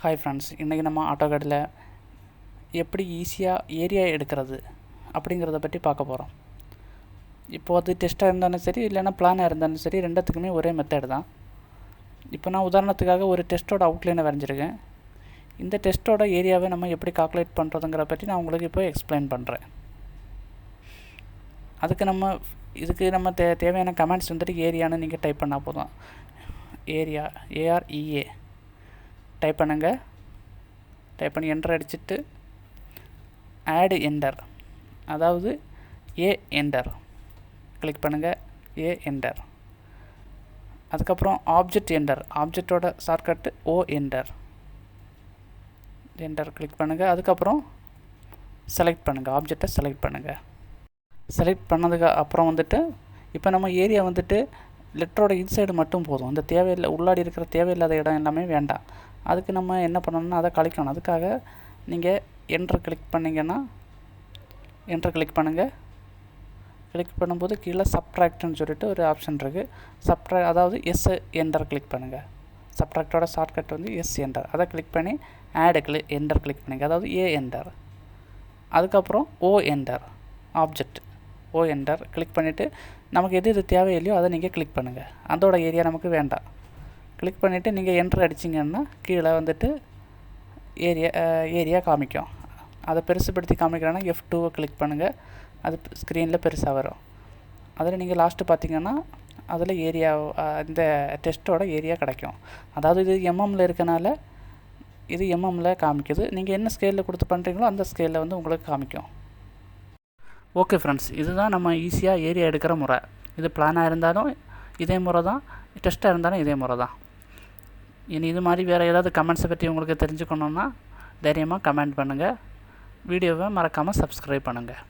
Hi friends, இன்றைக்கி நம்ம ஆட்டோகேடில் எப்படி ஈஸியாக ஏரியா எடுக்கிறது அப்படிங்கிறத பற்றி பார்க்க போகிறோம். இப்போது அது டெஸ்ட்டாக இருந்தாலும் சரி, இல்லைனா பிளானாக இருந்தாலும் சரி, ரெண்டுத்துக்குமே ஒரே மெத்தட் தான். இப்போ நான் உதாரணத்துக்காக ஒரு டெஸ்ட்டோட அவுட்லைனை வரைஞ்சிருக்கேன். இந்த டெஸ்ட்டோட ஏரியாவை நம்ம எப்படி கால்குலேட் பண்ணுறதுங்கிற பற்றி நான் உங்களுக்கு இப்போ எக்ஸ்பிளைன் பண்ணுறேன். இதுக்கு நம்ம தேவையான கமெண்ட்ஸ் வந்துட்டு ஏரியான்னு நீங்கள் டைப் பண்ணால் போதும். ஏரியா AREA டைப் பண்ணுங்கள். டைப் பண்ணி என்டர் அடிச்சுட்டு ஆட் என்டர், அதாவது ஏ என்டர் கிளிக் பண்ணுங்கள். A enter. அதுக்கப்புறம் ஆப்ஜெக்ட் என்டர், ஆப்ஜெக்டோட shortcut O enter. Enter click பண்ணுங்கள். அதுக்கப்புறம் செலக்ட் பண்ணுங்கள், ஆப்ஜெக்டை செலக்ட் பண்ணுங்கள். செலக்ட் பண்ணதுக்கு அப்புறம் வந்துட்டு இப்போ நம்ம ஏரியா வந்துட்டு லெட்டரோட இன்சைடு மட்டும் போதும். இந்த தேவையில்லை, உள்ளாடி இருக்கிற தேவையில்லாத இடம் எல்லாமே வேண்டாம். அதுக்கு நம்ம என்ன பண்ணணும்னா அதை கழிக்கணும். அதுக்காக நீங்கள் என்டர் கிளிக் பண்ணிங்கன்னா, என்டர் கிளிக் பண்ணுங்கள். கிளிக் பண்ணும்போது கீழே சப்ட்ராக்ட்னு சொல்லிட்டு ஒரு ஆப்ஷன் இருக்குது. அதாவது எஸ் என்டர் கிளிக் பண்ணுங்கள். சப்ட்ராக்டோட ஷார்ட்கட் வந்து எஸ் என்டர். அதை கிளிக் பண்ணி ஆடு என்டர் கிளிக் பண்ணுங்கள், அதாவது ஏ என்டர். அதுக்கப்புறம் O enter, object O enter click பண்ணிவிட்டு நமக்கு எது தேவையில்லையோ அதை நீங்கள் கிளிக் பண்ணுங்கள். அதோட ஏரியா நமக்கு வேண்டாம். கிளிக் பண்ணிவிட்டு நீங்கள் என்டர் அடிச்சிங்கன்னா கீழே வந்துட்டு ஏரியா காமிக்கும். அதை பெருசுப்படுத்தி காமிக்கிறேன்னா F2 கிளிக் பண்ணுங்கள். அது ஸ்க்ரீனில் பெருசாக வரும். அதில் நீங்கள் லாஸ்ட்டு பார்த்தீங்கன்னா அதில் ஏரியா, இந்த டெஸ்ட்டோட ஏரியா கிடைக்கும். அதாவது இது எம்எம்மில் இருக்கனால இது எம்எம்மில் காமிக்குது. நீங்கள் என்ன ஸ்கேலில் கொடுத்து பண்ணுறீங்களோ அந்த ஸ்கேலில் வந்து உங்களுக்கு காமிக்கும். ஓகே ஃப்ரெண்ட்ஸ், இதுதான் நம்ம ஈஸியாக ஏரியா எடுக்கிற முறை. இது பிளானாக இருந்தாலும் இதே முறை தான், டெஸ்ட்டாக இருந்தாலும் இதே முறை தான். இனி இது மாதிரி வேறு ஏதாவது கமெண்ட்ஸை பற்றி உங்களுக்கு தெரிஞ்சுக்கணுன்னா தைரியமாக கமெண்ட் பண்ணுங்கள். வீடியோவை மறக்காமல் சப்ஸ்கிரைப் பண்ணுங்கள்.